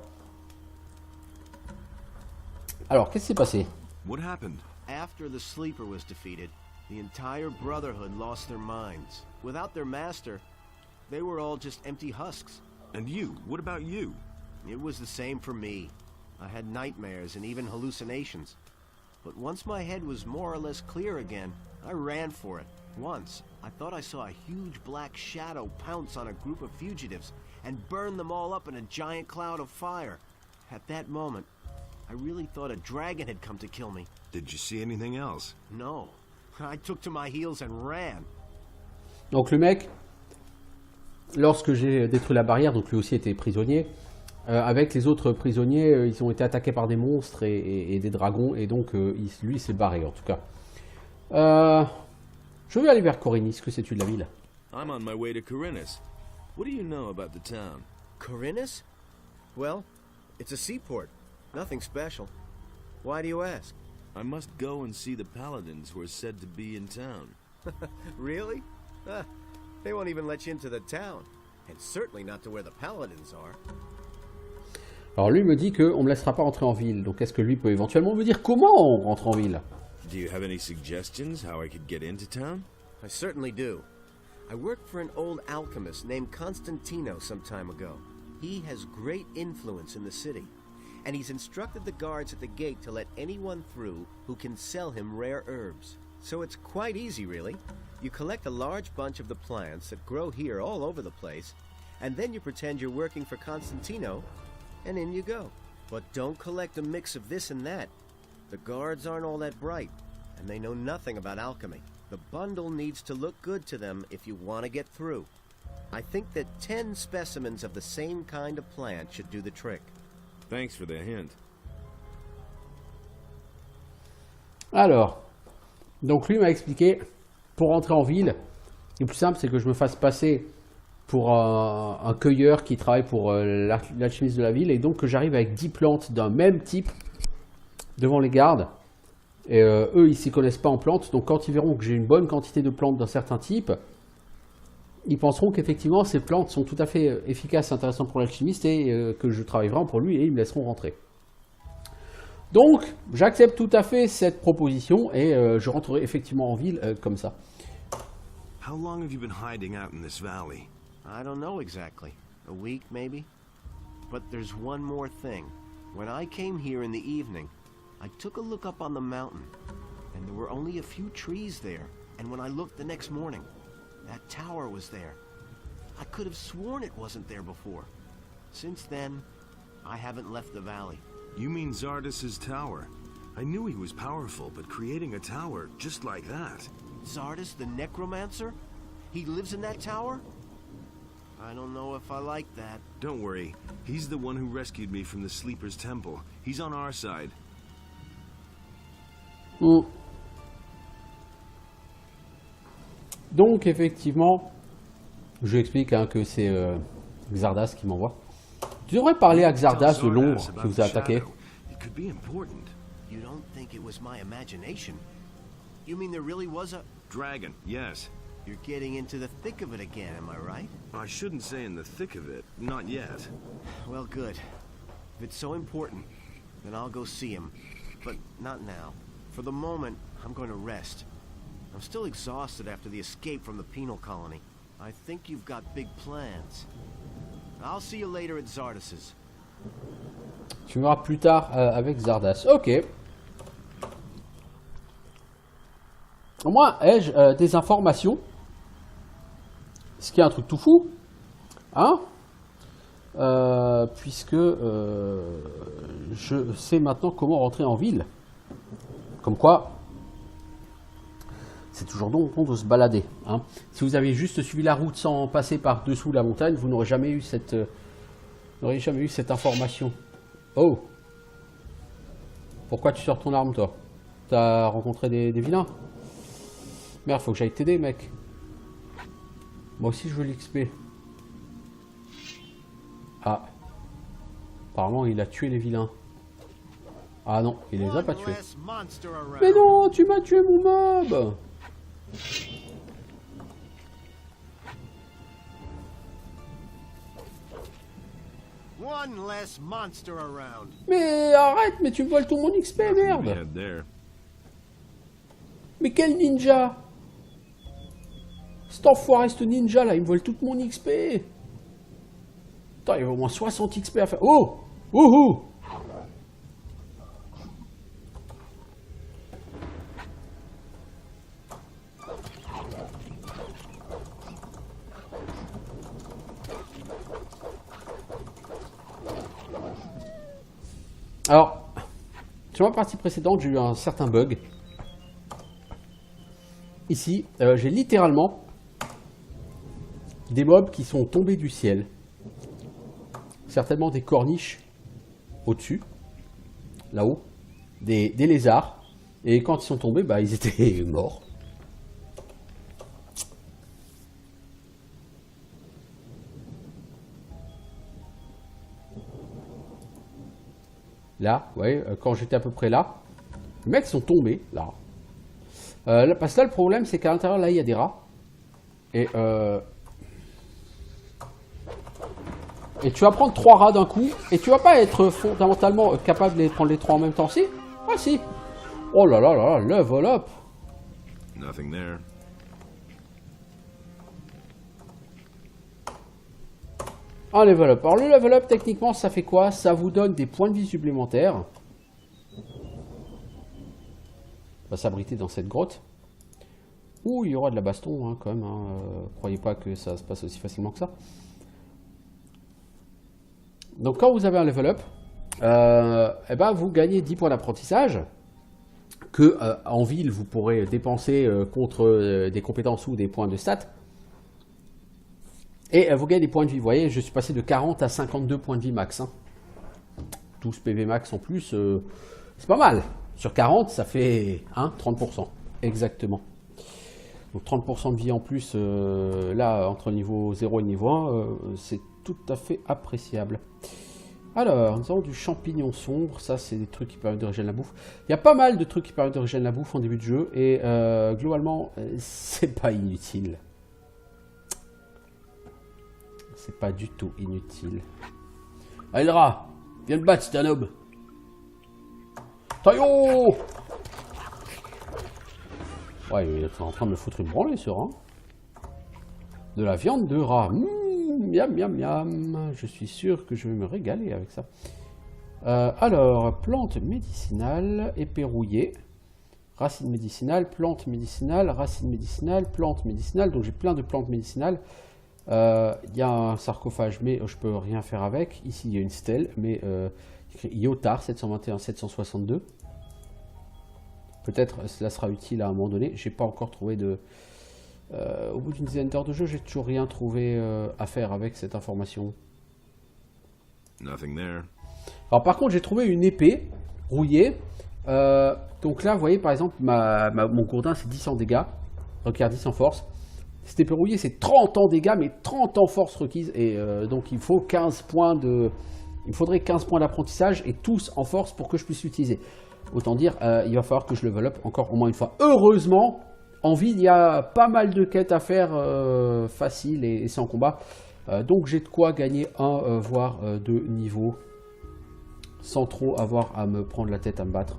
Alors, qu'est-ce qui s'est passé? What happened? After the Sleeper was defeated, the entire Brotherhood lost their minds. Without their master, they were all just empty husks. And you? What about you? It was the same for me. I had nightmares and even hallucinations. But once my head was more or less clear again, I ran for it. Once, I thought I saw a huge black shadow pounce on a group of fugitives and burn them all up in a giant cloud of fire. At that moment, I really thought a dragon had come to kill me. Did you see anything else? No. I took to my heels and ran. Donc le mec, lorsque j'ai détruit la barrière, donc lui aussi était prisonnier, avec les autres prisonniers, ils ont été attaqués par des monstres et des dragons, et donc lui s'est barré en tout cas. Je vais aller vers Khorinis, que sais-tu de la ville? I'm on my way to Khorinis. What do you know about the town? Khorinis? Well, it's a seaport. Nothing special. Why do you ask? I must go and see the paladins who are said to be in town. Really? They won't even let you into the town. And certainly not to where the paladins are. Alors lui me dit qu'on ne me laissera pas rentrer en ville, donc est-ce que lui peut éventuellement me dire comment on rentre en ville? Do you have any suggestions how I could get into town? I certainly do. I worked for an old alchemist named Constantino some time ago. He has great influence in the city, and he's instructed the guards at the gate to let anyone through who can sell him rare herbs. So it's quite easy, really. You collect a large bunch of the plants that grow here all over the place, and then you pretend you're working for Constantino, and in you go. But don't collect a mix of this and that. The guards aren't all that bright, and they know nothing about alchemy. The bundle needs to look good to them if you want to get through. I think that 10 specimens of the same kind of plant should do the trick. Thanks for the hint. Alors, donc lui m'a expliqué, pour rentrer en ville, le plus simple c'est que je me fasse passer pour un cueilleur qui travaille pour l'alchimiste de la ville, et donc que j'arrive avec 10 plantes d'un même type devant les gardes. Et eux, ils s'y connaissent pas en plantes, donc quand ils verront que j'ai une bonne quantité de plantes d'un certain type, ils penseront qu'effectivement ces plantes sont tout à fait efficaces et intéressantes pour l'alchimiste, et que je travaille vraiment pour lui, et ils me laisseront rentrer. Donc, j'accepte tout à fait cette proposition, et je rentrerai effectivement en ville comme ça. How long have you been hiding out in this valley? I don't know exactly. A week, maybe? But there's one more thing. When I came here in the evening, I took a look up on the mountain, and there were only a few trees there. And when I looked the next morning, that tower was there. I could have sworn it wasn't there before. Since then, I haven't left the valley. You mean Zardas's tower? I knew he was powerful, but creating a tower just like that... Zardus the Necromancer? He lives in that tower? I don't know if I like that. Don't worry, he's the one who rescued me from the Sleeper's Temple. He's on our side. Donc effectivement, je lui explique hein, que c'est Xardas qui m'envoie. Tu devrais parler à Xardas de l'ombre qui vous a attaqué. It could be important. You don't think it was my imagination? You mean there really was a... Dragon, yes. You're getting into the thick of it again, am I right? I shouldn't say in the thick of it. Not yet. Well, good. If it's so important, then I'll go see him. But not now. For the moment, I'm going to rest. I'm still exhausted after the escape from the penal colony. I think you've got big plans. I'll see you later at Zardas's. Tu verras plus tard avec Xardas. Ok. Au moins, ai-je des informations? Ce qui est un truc tout fou. Hein? Puisque je sais maintenant comment rentrer en ville. Comme quoi, c'est toujours bon de se balader. Hein. Si vous avez juste suivi la route sans passer par-dessous la montagne, vous n'aurez jamais eu cette information. Oh! Pourquoi tu sors ton arme, toi? T'as rencontré des vilains? Merde, faut que j'aille t'aider, mec. Moi aussi, je veux l'XP. Ah. Apparemment, il a tué les vilains. Ah non, il les a pas tués. Mais non, tu m'as tué mon mob! Mais arrête, mais tu me voles tout mon XP, merde! Head there. Mais quel ninja! Cet enfoiré, ce ninja là, il me vole toute mon XP! Putain, il y a au moins 60 XP à faire. Oh! Wouhou! Alors, sur ma partie précédente, j'ai eu un certain bug. Ici, j'ai littéralement des mobs qui sont tombés du ciel. Certainement des corniches au-dessus, là-haut, des lézards. Et quand ils sont tombés, bah, ils étaient morts. Là, ouais, quand j'étais à peu près là, les mecs sont tombés, là. Parce que là, le problème, c'est qu'à l'intérieur, là, il y a des rats. Et tu vas prendre 3 rats d'un coup, et tu vas pas être fondamentalement capable de les prendre les 3 en même temps, si? Ah, si. Oh là là là là, level up. Nothing there. Un level up. Alors le level up, techniquement, ça fait quoi? Ça vous donne des points de vie supplémentaires. On va s'abriter dans cette grotte. Ouh, il y aura de la baston, hein, quand même. Hein. Croyez pas que ça se passe aussi facilement que ça. Donc quand vous avez un level up, eh ben, vous gagnez 10 points d'apprentissage. Que en ville, vous pourrez dépenser contre des compétences ou des points de stats. Et vous gagnez des points de vie. Vous voyez, je suis passé de 40 à 52 points de vie max. Hein. 12 PV max en plus, c'est pas mal. Sur 40, ça fait 30%. Exactement. Donc 30% de vie en plus, là, entre niveau 0 et niveau 1, c'est tout à fait appréciable. Alors, nous avons du champignon sombre. Ça, c'est des trucs qui permettent de régénérer la bouffe. Il y a pas mal de trucs qui permettent de régénérer la bouffe en début de jeu. Et globalement, c'est pas inutile. C'est pas du tout inutile. Allez, le rat, viens me battre, c'est un nob. Taillot! Ouais, il est en train de me foutre une branlée, ce rat. De la viande de rat. Miam, miam, miam. Je suis sûr que je vais me régaler avec ça. Alors, plante médicinale, épée rouillée, Racine médicinale, plante médicinale, racine médicinale, plante médicinale. Donc j'ai plein de plantes médicinales. Il y a un sarcophage, mais je peux rien faire avec. Ici, il y a une stèle, mais écrit Yotar 721-762. Peut-être cela sera utile à un moment donné. J'ai pas encore trouvé de... au bout d'une dizaine d'heures de jeu, j'ai toujours rien trouvé à faire avec cette information. Nothing there. Alors par contre, j'ai trouvé une épée rouillée. Donc là, vous voyez, par exemple, mon gourdin, c'est 10 en dégâts. Requiert 10 en force. Cette épée rouillée, c'est 30 en dégâts, mais 30 en force requise. Et donc, il faut 15 points de... Il me faudrait 15 points d'apprentissage et tous en force pour que je puisse l'utiliser. Autant dire, il va falloir que je level up encore au moins une fois. Heureusement, en ville, il y a pas mal de quêtes à faire faciles et sans combat. Donc, j'ai de quoi gagner un, voire 2 niveaux. Sans trop avoir à me prendre la tête à me battre.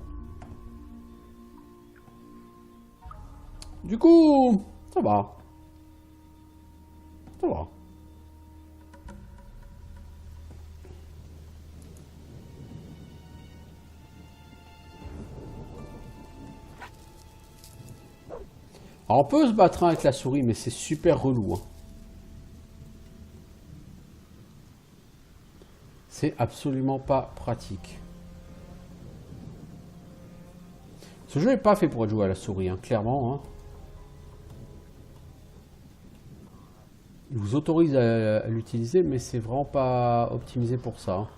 Du coup, ça va. Ça va. Alors on peut se battre avec la souris, mais c'est super relou. Hein. C'est absolument pas pratique. Ce jeu n'est pas fait pour être joué à la souris, hein, clairement. Hein. Il vous autorise à l'utiliser, mais c'est vraiment pas optimisé pour ça. Hein.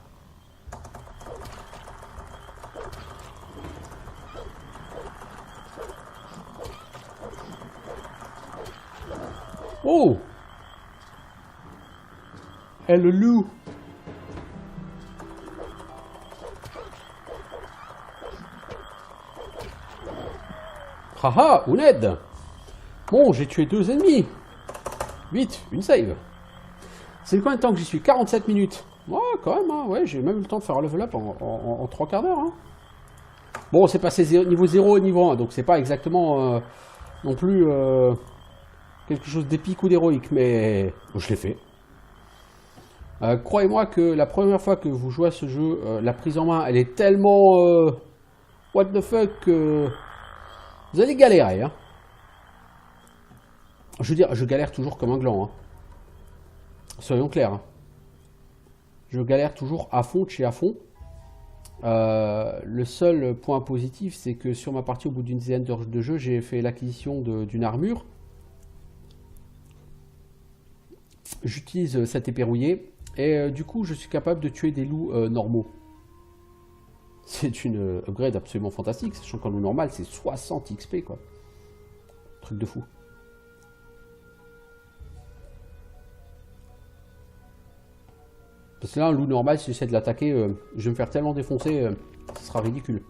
Oh! Et le loup! Haha, on aide! Bon, j'ai tué 2 ennemis. Vite, une save. C'est combien de temps que j'y suis? 47 minutes. Ouais, quand même, hein. Ouais, j'ai même eu le temps de faire un level up en 3 quarts d'heure. Hein. Bon, c'est passé niveau 0 et niveau 1, donc c'est pas exactement non plus quelque chose d'épique ou d'héroïque, mais je l'ai fait. Croyez-moi que la première fois que vous jouez à ce jeu, la prise en main, elle est tellement what the fuck que vous allez galérer. Hein. Je veux dire, je galère toujours comme un gland. Hein. Soyons clairs. Hein. Je galère toujours à fond de chez à fond. Le seul point positif, c'est que sur ma partie, au bout d'une dizaine d'heures de jeu, j'ai fait l'acquisition d'une armure. J'utilise cette épée rouillée. Et du coup, je suis capable de tuer des loups normaux. C'est une upgrade absolument fantastique, sachant qu'en loup normal, c'est 60 XP, quoi. Truc de fou. Parce que là, un loup normal, si j'essaie de l'attaquer, je vais me faire tellement défoncer, ce sera ridicule.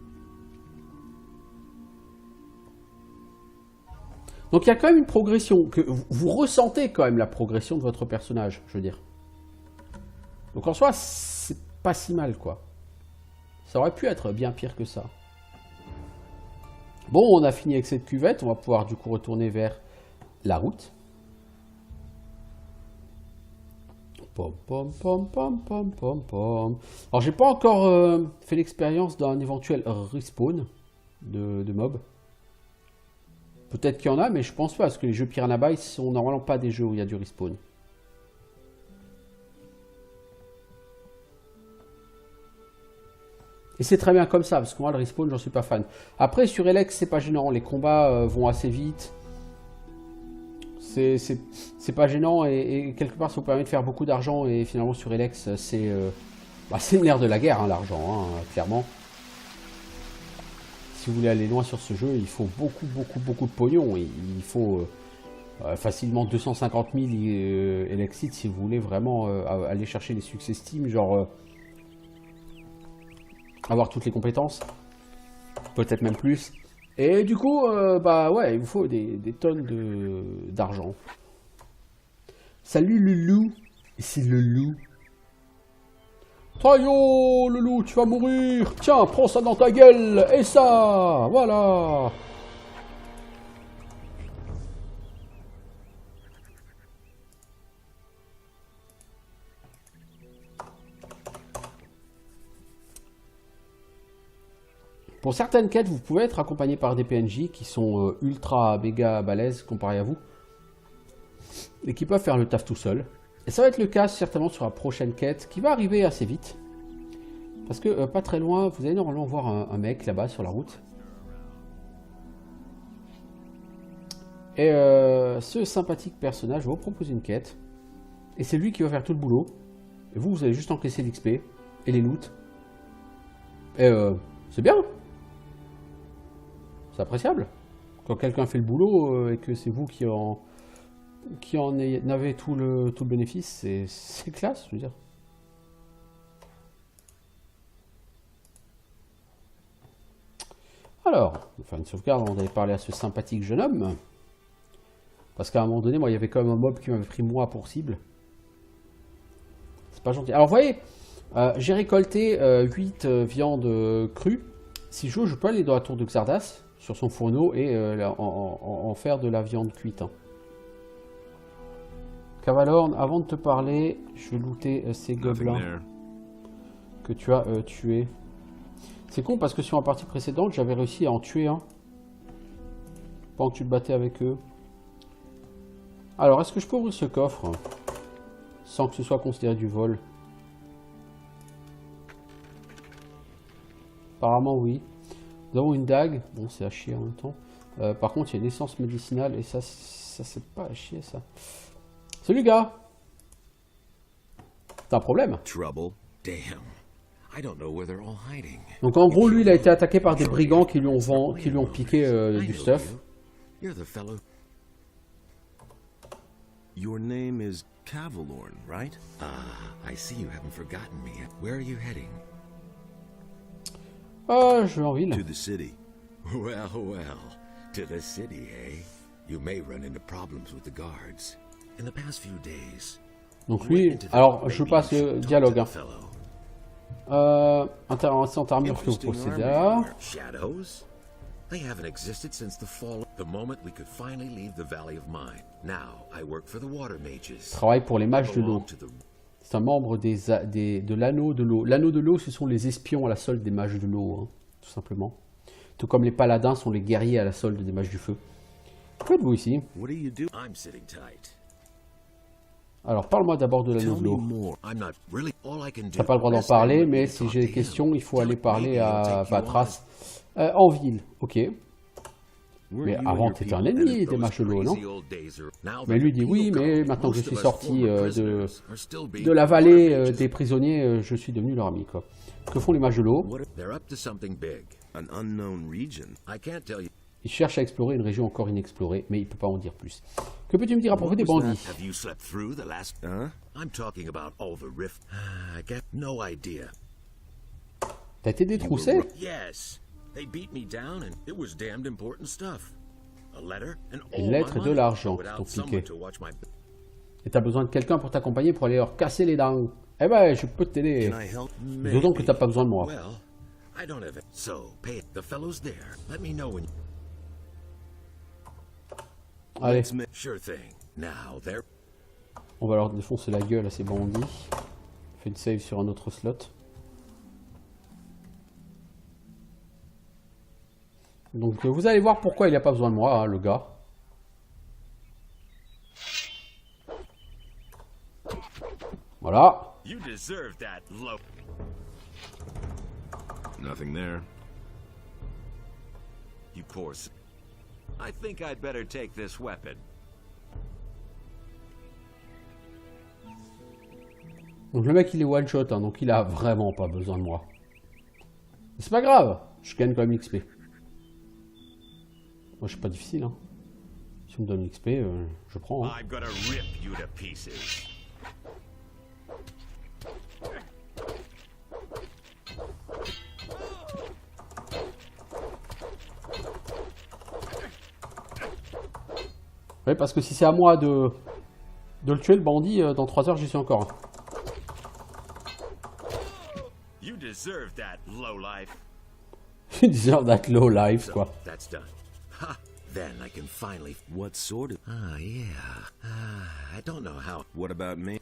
Donc il y a quand même une progression, que vous ressentez quand même la progression de votre personnage, je veux dire. Donc en soi, c'est pas si mal, quoi. Ça aurait pu être bien pire que ça. Bon, on a fini avec cette cuvette, on va pouvoir du coup retourner vers la route. Pom, pom, pom, pom, pom, pom, pom. Alors, j'ai pas encore fait l'expérience d'un éventuel respawn de mobs. Peut-être qu'il y en a, mais je pense pas, parce que les jeux Piranha Bytes sont normalement pas des jeux où il y a du respawn. Et c'est très bien comme ça, parce que moi, le respawn, j'en suis pas fan. Après, sur Elex, c'est pas gênant, les combats vont assez vite. C'est pas gênant et quelque part ça vous permet de faire beaucoup d'argent et finalement sur Elex c'est le nerf de la guerre, hein, l'argent, hein, clairement. Si vous voulez aller loin sur ce jeu, il faut beaucoup de pognon. Il faut facilement 250 000 Elexites si vous voulez vraiment aller chercher les succès Steam, genre avoir toutes les compétences, peut-être même plus. Et du coup, bah ouais, il vous faut des tonnes d'argent. Salut le loup, c'est le loup. Taillot, le loup, tu vas mourir. Tiens, prends ça dans ta gueule. Et ça, voilà. Pour certaines quêtes, vous pouvez être accompagné par des PNJ qui sont ultra méga balèzes comparé à vous. Et qui peuvent faire le taf tout seul. Et ça va être le cas certainement sur la prochaine quête qui va arriver assez vite. Parce que pas très loin, vous allez normalement voir un mec là-bas sur la route. Et ce sympathique personnage va vous proposer une quête. Et c'est lui qui va faire tout le boulot. Et vous, vous allez juste encaisser l'XP et les loots. Et c'est bien. C'est appréciable. Quand quelqu'un fait le boulot et que c'est vous qui en avez tout le bénéfice, c'est classe, je veux dire. Alors, on va faire une sauvegarde avant d'aller parler à ce sympathique jeune homme. Parce qu'à un moment donné, moi, il y avait quand même un mob qui m'avait pris moi pour cible. C'est pas gentil. Alors, vous voyez, j'ai récolté 8 viandes crues. Si je veux, je peux aller dans la tour de Xardas, sur son fourneau, et en faire de la viande cuite. Hein. Cavalorn, avant de te parler, je vais looter ces gobelins que tu as tués. C'est con parce que sur la partie précédente, j'avais réussi à en tuer un. Pendant que tu te battais avec eux. Alors, est-ce que je peux ouvrir ce coffre sans que ce soit considéré du vol? Apparemment, oui. Nous avons une dague. Bon, c'est à chier en même temps. Par contre, il y a une essence médicinale et ça c'est pas à chier, ça. Salut, gars! T'as un problème? Trouble? Damn. I don't know where they're all hiding. Donc, en gros, lui, il a été attaqué par des brigands qui lui ont piqué du stuff. You're the fellow. Your name is Cavalorn, right? I see you haven't forgotten me yet. Where are you heading? Ah, je vais en ville. To the city. Well, well. To the city, eh? You may run into problems with the guards. In the past few days. Donc lui, alors je passe le dialogue. Intéressante armure que vous possédez là. Shadows? They haven't existed since the fall. The moment we could finally leave the Valley of Mine. Now I work for the Water Mages. Travaille pour les mages de l'eau. C'est un membre de l'anneau de l'eau. L'anneau de l'eau, ce sont les espions à la solde des mages de l'eau, hein, tout simplement. Tout comme les paladins sont les guerriers à la solde des mages du feu. Que faites-vous ici? What do you do? I'm sitting tight. Alors, parle-moi d'abord de l'anneau de l'eau. I'm not really all I can do. T'as pas le droit d'en parler, mais si j'ai des questions, il faut aller parler à Vatras. En ville, ok. Mais avant, t'étais un ennemi des mages de l'eau, non? Mais lui dit oui, mais maintenant que je suis sorti de la vallée des prisonniers, je suis devenu leur ami, quoi. Que font les mages de l'eau? They're up to something big. An unknown region. I can't tell you. Il cherche à explorer une région encore inexplorée, mais il peut pas en dire plus. Que peux-tu me dire à propos des bandits? Have you slept through the last? I'm talking about all the rift. I get no idea. T'as été détroussé? Yes. They beat me down and it was damned important stuff. A letter and all Une lettre et de l'argent qui t'ont piqué. Et t'as besoin de quelqu'un pour t'accompagner pour aller leur casser les dents. Eh ben, je peux t'aider. D'autant que t'as pas besoin de moi. Well, I don't have it. So, pay it. The fellow's there. Let me know when. Allez, Sure thing. Now there. on va leur défoncer la gueule à ces bandits. Fais une save sur un autre slot. Donc vous allez voir pourquoi il n'a pas besoin de moi, hein, le gars. Voilà. You deserve that, low. Nothing there. You poor. I think I'd better take this weapon. Donc le mec il est one shot, hein, donc il a vraiment pas besoin de moi. Mais c'est pas grave, je gagne quand même l'XP. Moi je suis pas difficile, hein. Si on me donne l'XP, je prends. Hein. I'm gonna rip you to pieces. Oui, parce que si c'est à moi de le tuer, le bandit, dans 3 heures, j'y suis encore. You deserve that, low life. Il deserve that low life, So, quoi. that's done. Ha! Then I can finally. What sort of... Ah, yeah. Ah. I don't know how. What about me?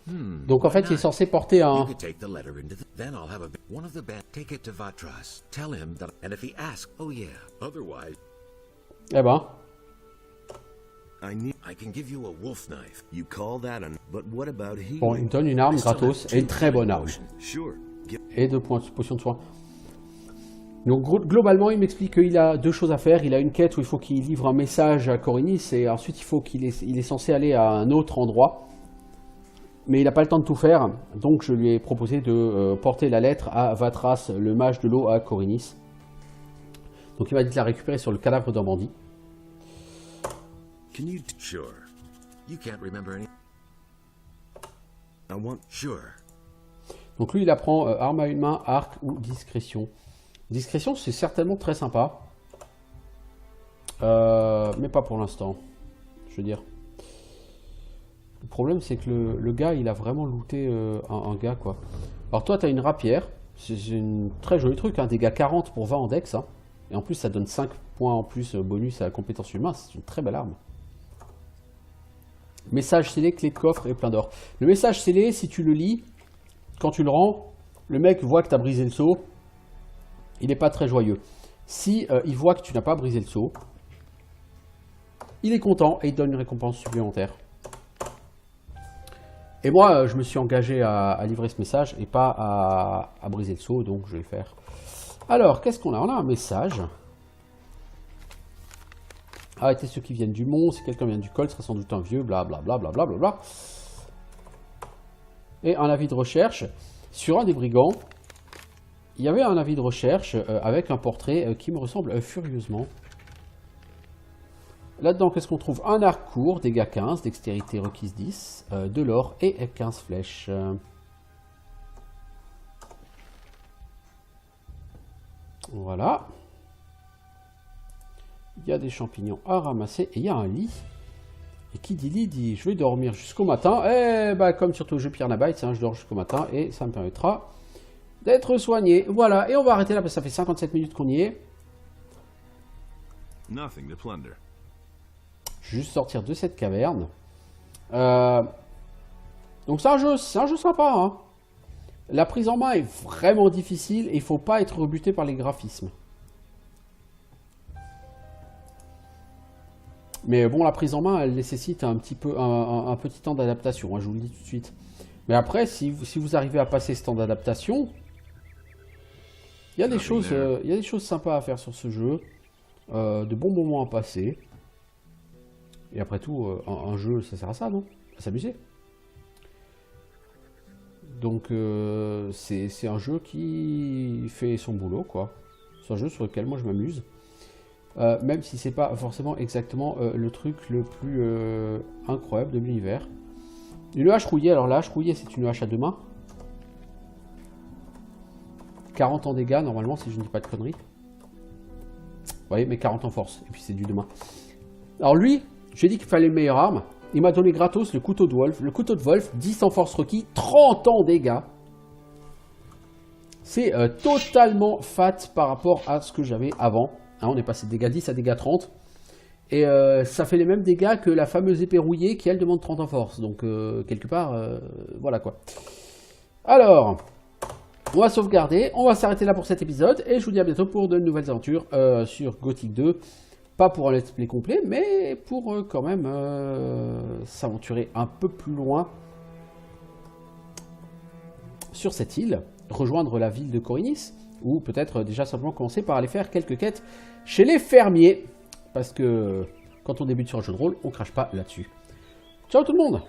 Donc en fait, il est censé porter You un... could take the letter into the... Then I'll have one of the band take it to Vatras. Tell him that... And if he asks, oh yeah. Otherwise, Eh ben, I can give you a wolf knife. You call that an... But what about he? bon, il me donne une arme gratos, et une très bonne arme. Sure. Et 2 points de potion de soin. Donc globalement, il m'explique qu'il a 2 choses à faire. Il a une quête où il faut qu'il livre un message à Corinis, et ensuite il est censé aller à un autre endroit. Mais il n'a pas le temps de tout faire, donc je lui ai proposé de porter la lettre à Vatras, le mage de l'eau à Corinis. Donc il m'a dit de la récupérer sur le cadavre d'un bandit. Can you... Sure. You can't remember any... I want... Sure. Donc lui, il apprend arme à une main, arc ou discrétion. Discrétion, c'est certainement très sympa. Mais pas pour l'instant, je veux dire. Le problème, c'est que le gars, il a vraiment looté un gars, quoi. Alors toi, tu as une rapière. C'est une très jolie truc, hein. Dégâts 40 pour 20 en dex. Hein. Et en plus, ça donne 5 points en plus bonus à la compétence humaine. C'est une très belle arme. Message scellé, clé de coffre et plein d'or. Le message scellé, si tu le lis, quand tu le rends, le mec voit que tu as brisé le seau. Il n'est pas très joyeux. Si il voit que tu n'as pas brisé le seau, il est content et il donne une récompense supplémentaire. Et moi, je me suis engagé à livrer ce message et pas à briser le seau, donc je vais le faire. Alors, qu'est-ce qu'on a? On a un message. Arrêtez ceux qui viennent du mont. Si quelqu'un vient du col, ce sera sans doute un vieux, blablabla. Bla. Et un avis de recherche. Sur un des brigands, il y avait un avis de recherche avec un portrait qui me ressemble furieusement. Là-dedans, qu'est-ce qu'on trouve? Un arc court, dégâts 15, dextérité requise 10, de l'or et 15 flèches. Voilà. Il y a des champignons à ramasser et il y a un lit. Et qui dit lit dit je vais dormir jusqu'au matin. Et bah, comme surtout je Pierre Nabites, je dors jusqu'au matin et ça me permettra d'être soigné. Voilà, et on va arrêter là parce que ça fait 57 minutes qu'on y est. Nothing to plunder. Juste sortir de cette caverne. Donc c'est un jeu sympa. Hein. La prise en main est vraiment difficile et il ne faut pas être rebuté par les graphismes. Mais bon, la prise en main, elle nécessite un petit temps d'adaptation, hein, je vous le dis tout de suite. Mais après, si vous arrivez à passer ce temps d'adaptation, il y a des choses sympas à faire sur ce jeu, de bons moments à passer. Et après tout, un jeu, ça sert à ça, non? À s'amuser. Donc, c'est un jeu qui fait son boulot, quoi. C'est un jeu sur lequel moi je m'amuse. Même si c'est pas forcément exactement le truc le plus incroyable de l'univers. Une hache rouillée, alors la hache rouillée c'est une hache à 2 mains. 40 en dégâts normalement si je ne dis pas de conneries. Vous voyez, mais 40 en force, et puis c'est du 2 mains. Alors lui, j'ai dit qu'il fallait une meilleure arme. Il m'a donné gratos le couteau de Wolf. Le couteau de Wolf, 10 en force requis, 30 en dégâts. C'est totalement fat par rapport à ce que j'avais avant. Hein, on est passé de dégâts 10 à dégâts 30. Et ça fait les mêmes dégâts que la fameuse épée rouillée qui, elle, demande 30 en force. Donc, quelque part, voilà quoi. Alors, on va sauvegarder. On va s'arrêter là pour cet épisode. Et je vous dis à bientôt pour de nouvelles aventures sur Gothic 2. Pas pour un let's play complet, mais pour quand même s'aventurer un peu plus loin sur cette île. Rejoindre la ville de Corinis. Ou peut-être déjà simplement commencer par aller faire quelques quêtes chez les fermiers. Parce que quand on débute sur un jeu de rôle, on crache pas là-dessus. Ciao tout le monde!